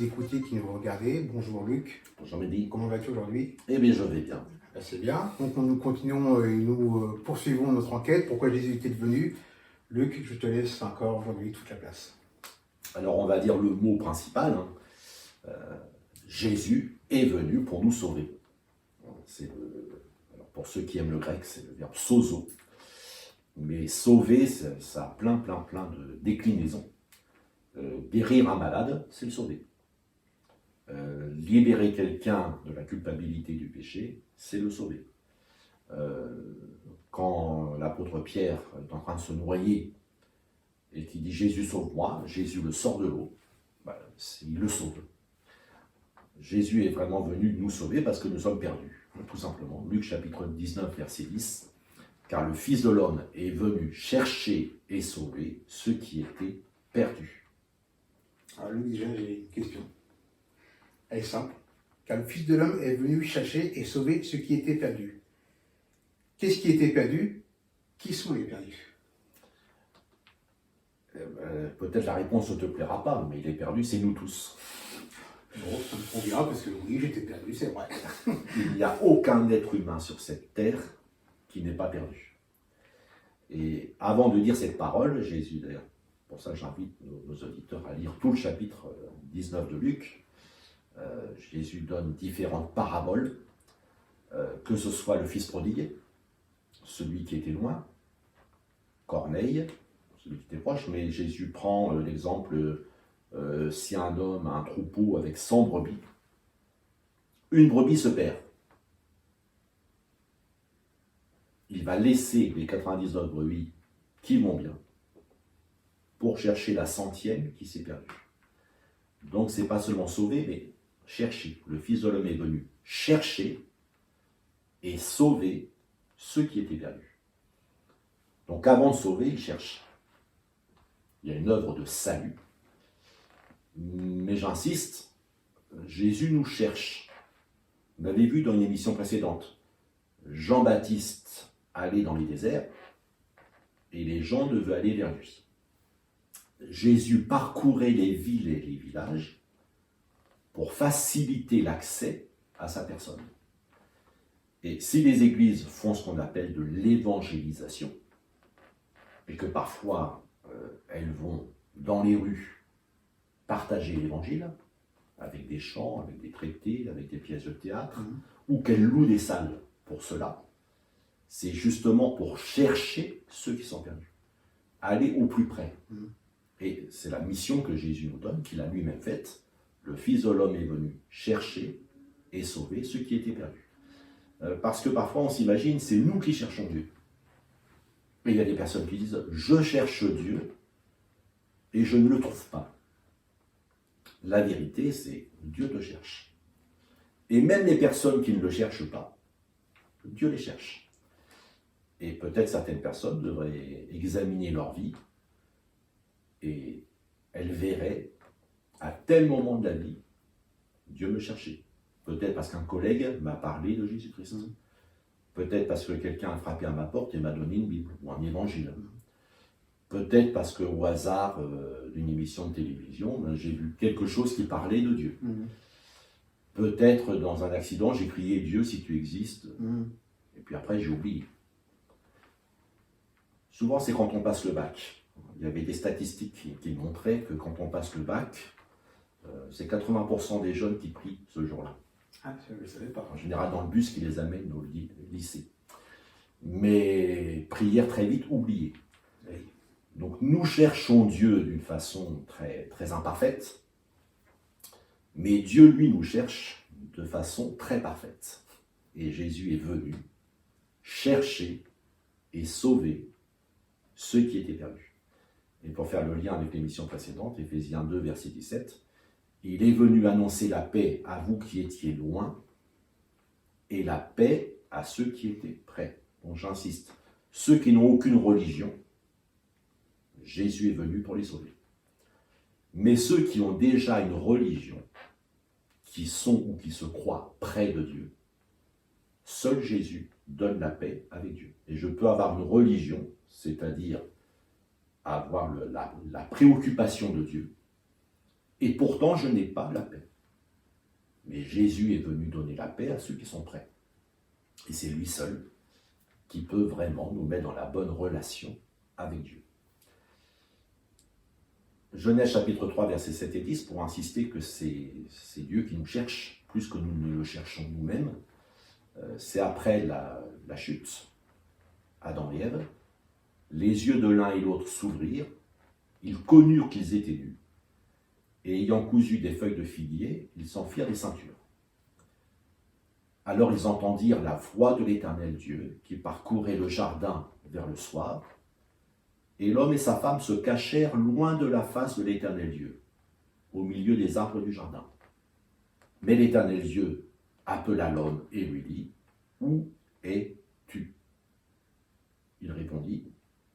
nous écoutez, qui nous regardez. Bonjour Luc. Bonjour Mehdi. Comment vas-tu aujourd'hui? Eh bien, je vais bien. C'est bien. Donc nous continuons et nous poursuivons notre enquête. Pourquoi Jésus était venu? Luc, je te laisse encore aujourd'hui toute la place. Alors, on va dire le mot principal. Jésus est venu pour nous sauver. Alors, pour ceux qui aiment le grec, c'est le verbe sozo. Mais sauver, ça a plein de déclinaisons. Guérir un malade, c'est le sauver. Libérer quelqu'un de la culpabilité du péché, c'est le sauver. Quand l'apôtre Pierre est en train de se noyer et qu'il dit « Jésus, sauve-moi », Jésus le sort de l'eau, il le sauve. Jésus est vraiment venu nous sauver parce que nous sommes perdus, tout simplement. Luc chapitre 19, verset 10. « Car le Fils de l'homme est venu chercher et sauver ceux qui étaient perdus. » Alors Luc, déjà j'ai une question. Elle est simple. Car le Fils de l'homme est venu chercher et sauver ceux qui étaient perdus. Qu'est-ce qui était perdu? Qui sont les perdus? Peut-être la réponse ne te plaira pas, mais il est perdu, c'est nous tous. Bon, ça me convient parce que oui, j'étais perdu, c'est vrai. Il n'y a aucun être humain sur cette terre qui n'est pas perdu. Et avant de dire cette parole, Jésus, d'ailleurs, pour ça j'invite nos auditeurs à lire tout le chapitre 19 de Luc, Jésus donne différentes paraboles, que ce soit le fils prodigue, celui qui était loin, Corneille, celui qui était proche, mais Jésus prend l'exemple, si un homme a un troupeau avec 100 brebis, une brebis se perd. Il va laisser les 99 brebis qui vont bien pour chercher la 100e qui s'est perdue. Donc c'est pas seulement sauver, mais chercher. Le Fils de l'homme est venu chercher et sauver ceux qui étaient perdus. Donc avant de sauver, il cherche. Il y a une œuvre de salut. Mais j'insiste, Jésus nous cherche. Vous l'avez vu dans une émission précédente. Jean-Baptiste allait dans les déserts et les gens devaient aller vers lui. Jésus parcourait les villes et les villages pour faciliter l'accès à sa personne. Et si les églises font ce qu'on appelle de l'évangélisation, et que parfois elles vont dans les rues partager l'évangile, avec des chants, avec des traités, avec des pièces de théâtre, ou qu'elles louent des salles pour cela, c'est justement pour chercher ceux qui sont perdus. Aller au plus près. Et c'est la mission que Jésus nous donne, qu'il a lui-même faite. Le Fils de l'homme est venu chercher et sauver ceux qui étaient perdus. Parce que parfois on s'imagine, c'est nous qui cherchons Dieu. Mais il y a des personnes qui disent, je cherche Dieu et je ne le trouve pas. La vérité, c'est Dieu te cherche. Et même les personnes qui ne le cherchent pas, Dieu les cherche. Et peut-être certaines personnes devraient examiner leur vie et elles verraient à tel moment de la vie, Dieu me cherchait. Peut-être parce qu'un collègue m'a parlé de Jésus-Christ. Peut-être parce que quelqu'un a frappé à ma porte et m'a donné une Bible ou un évangile. Peut-être parce qu'au hasard d'une émission de télévision, j'ai vu quelque chose qui parlait de Dieu. Peut-être dans un accident, j'ai crié « Dieu, si tu existes ». Et puis après, j'ai oublié. Souvent, c'est quand on passe le bac. Il y avait des statistiques qui montraient que quand on passe le bac, c'est 80% des jeunes qui prient ce jour-là. Ah, je ne le savais pas. En général, dans le bus qui les amène au lycée. Mais prière très vite oubliée. Oui. Donc nous cherchons Dieu d'une façon très imparfaite, mais Dieu, lui, nous cherche de façon très parfaite. Et Jésus est venu chercher et sauver ceux qui étaient perdus. Et pour faire le lien avec l'émission précédente, Éphésiens 2, verset 17, il est venu annoncer la paix à vous qui étiez loin et la paix à ceux qui étaient près. Donc j'insiste, ceux qui n'ont aucune religion, Jésus est venu pour les sauver. Mais ceux qui ont déjà une religion, qui sont ou qui se croient près de Dieu, seul Jésus donne la paix avec Dieu. Et je peux avoir une religion, c'est-à-dire avoir la préoccupation de Dieu, et pourtant je n'ai pas la paix. Mais Jésus est venu donner la paix à ceux qui sont prêts. Et c'est lui seul qui peut vraiment nous mettre dans la bonne relation avec Dieu. Genèse chapitre 3, versets 7 et 10, pour insister que c'est Dieu qui nous cherche, plus que nous ne le cherchons nous-mêmes. C'est après la chute, Adam et Ève, les yeux de l'un et l'autre s'ouvrirent, ils connurent qu'ils étaient nus, et ayant cousu des feuilles de figuier, ils s'en firent des ceintures. Alors ils entendirent la voix de l'Éternel Dieu qui parcourait le jardin vers le soir, et l'homme et sa femme se cachèrent loin de la face de l'Éternel Dieu, au milieu des arbres du jardin. Mais l'Éternel Dieu appela l'homme et lui dit, « Où es-tu » Il répondit,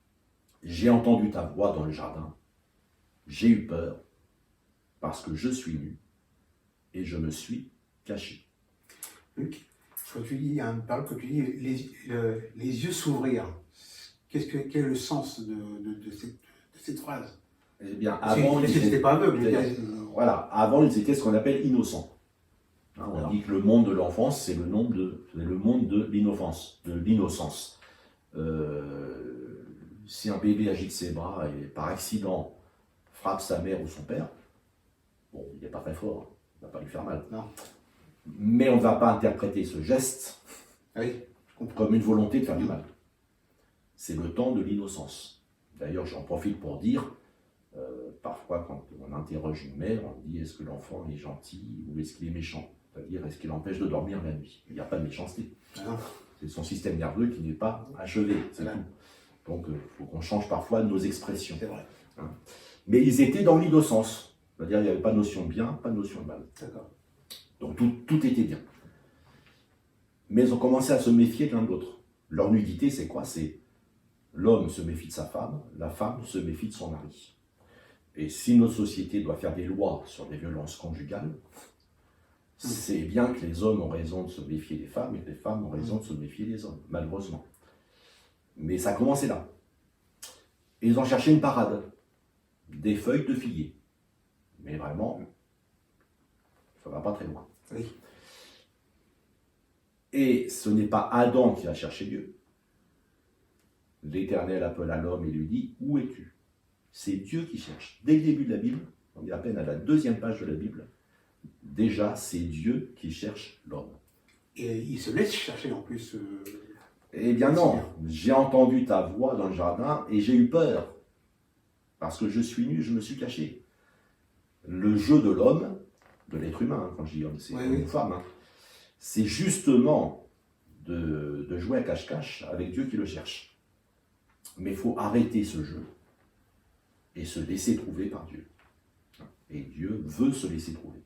« J'ai entendu ta voix dans le jardin, j'ai eu peur, parce que je suis nu, et je me suis caché. » Luc, quand tu dis, il y a une parole que tu dis, les yeux s'ouvrir. Quel est le sens de cette phrase? Eh bien, avant, ils n'étaient pas aveugles. Voilà, avant, ils étaient ce qu'on appelle innocents. Hein, on Alors. dit que le monde de l'enfance, c'est le monde de l'innocence. Si un bébé agite ses bras et par accident frappe sa mère ou son père, bon, il n'est pas très fort, hein, il ne va pas lui faire mal. Non. Mais on ne va pas interpréter ce geste Oui, je comprends. comme une volonté de faire du mal. C'est le temps de l'innocence. D'ailleurs, j'en profite pour dire, parfois quand on interroge une mère, on dit est-ce que l'enfant est gentil ou est-ce qu'il est méchant? C'est-à-dire est-ce qu'il empêche de dormir la nuit? Il n'y a pas de méchanceté. Ah. C'est son système nerveux qui n'est pas achevé, c'est tout. Donc il faut qu'on change parfois nos expressions. C'est vrai. Hein. Mais ils étaient dans l'innocence. C'est-à-dire il n'y avait pas de notion de bien, pas de notion de mal. D'accord. Donc tout était bien. Mais ils ont commencé à se méfier l'un de l'autre. Leur nudité, c'est quoi? C'est l'homme se méfie de sa femme, la femme se méfie de son mari. Et si notre société doit faire des lois sur les violences conjugales, c'est bien que les hommes ont raison de se méfier des femmes et que les femmes ont raison de se méfier des hommes, malheureusement. Mais ça a commencé là. Et ils ont cherché une parade, des feuilles de figuier. Mais vraiment, ça ne va pas très loin. Oui. Et ce n'est pas Adam qui a cherché Dieu. L'Éternel appela l'homme et lui dit, « Où es-tu » C'est Dieu qui cherche. Dès le début de la Bible, on est à peine à la 2e page de la Bible, déjà c'est Dieu qui cherche l'homme. Et il se laisse chercher en plus. Eh bien non, j'ai entendu ta voix dans le jardin et j'ai eu peur. Parce que je suis nu, je me suis caché. Le jeu de l'homme, de l'être humain, quand je dis homme, c'est une femme, hein, c'est justement de jouer à cache-cache avec Dieu qui le cherche. Mais il faut arrêter ce jeu et se laisser trouver par Dieu. Et Dieu veut se laisser trouver.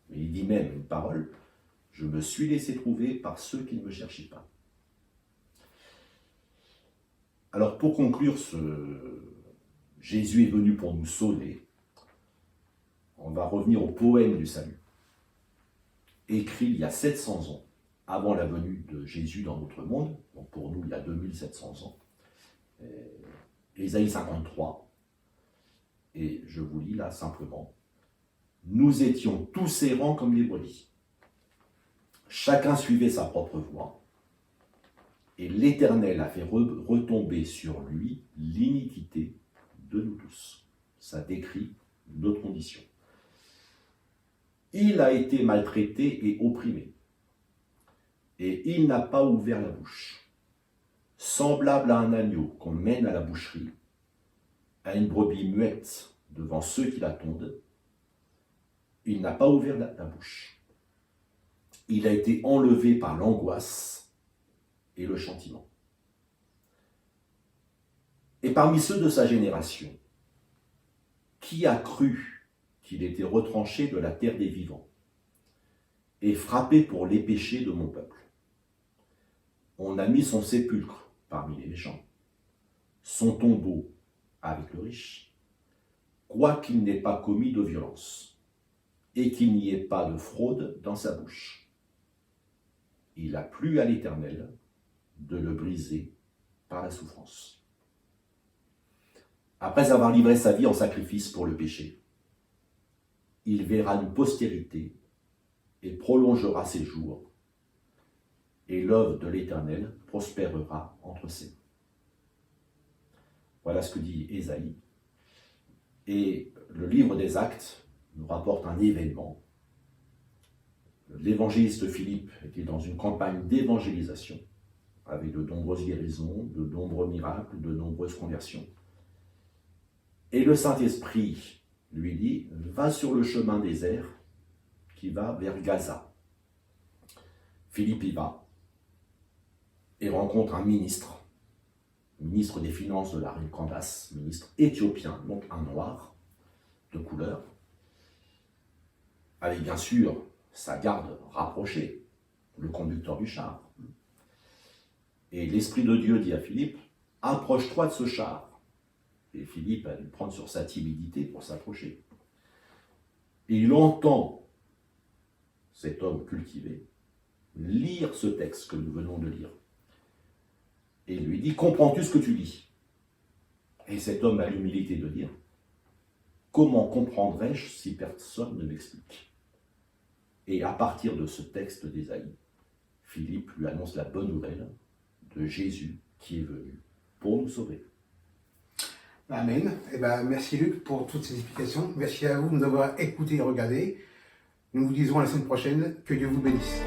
Mais il dit même une parole, « Je me suis laissé trouver par ceux qui ne me cherchaient pas ». Alors pour conclure, Jésus est venu pour nous sauver. On va revenir au poème du salut, écrit il y a 700 ans, avant la venue de Jésus dans notre monde. Donc pour nous, il y a 2700 ans. Ésaïe 53, et je vous lis là simplement. « Nous étions tous errants comme les brebis. Chacun suivait sa propre voie, et l'Éternel a fait retomber sur lui l'iniquité de nous tous. » Ça décrit notre condition. « Il a été maltraité et opprimé, et il n'a pas ouvert la bouche. Semblable à un agneau qu'on mène à la boucherie, à une brebis muette devant ceux qui la tondent, il n'a pas ouvert la bouche. Il a été enlevé par l'angoisse et le châtiment. Et parmi ceux de sa génération, qui a cru qu'il était retranché de la terre des vivants et frappé pour les péchés de mon peuple? On a mis son sépulcre parmi les méchants, son tombeau avec le riche, quoiqu'il n'ait pas commis de violence et qu'il n'y ait pas de fraude dans sa bouche. Il a plu à l'Éternel de le briser par la souffrance. » Après avoir livré sa vie en sacrifice pour le péché, il verra une postérité et prolongera ses jours, et l'œuvre de l'Éternel prospérera entre ses mains. Voilà ce que dit Ésaïe. Et le livre des Actes nous rapporte un événement. L'évangéliste Philippe était dans une campagne d'évangélisation, avec de nombreuses guérisons, de nombreux miracles, de nombreuses conversions. Et le Saint-Esprit lui dit, va sur le chemin désert qui va vers Gaza. Philippe y va et rencontre un ministre des Finances de la reine Candace, ministre éthiopien, donc un noir de couleur, avec bien sûr sa garde rapprochée, le conducteur du char. Et l'Esprit de Dieu dit à Philippe, approche-toi de ce char. Et Philippe a dû prendre sur sa timidité pour s'approcher. Et il entend cet homme cultivé lire ce texte que nous venons de lire. Et il lui dit, comprends-tu ce que tu lis? Et cet homme a l'humilité de dire, comment comprendrais-je si personne ne m'explique? Et à partir de ce texte d'Ésaïe, Philippe lui annonce la bonne nouvelle de Jésus qui est venu pour nous sauver. Amen. Merci Luc pour toutes ces explications. Merci à vous de nous avoir écoutés et regardés. Nous vous disons à la semaine prochaine. Que Dieu vous bénisse.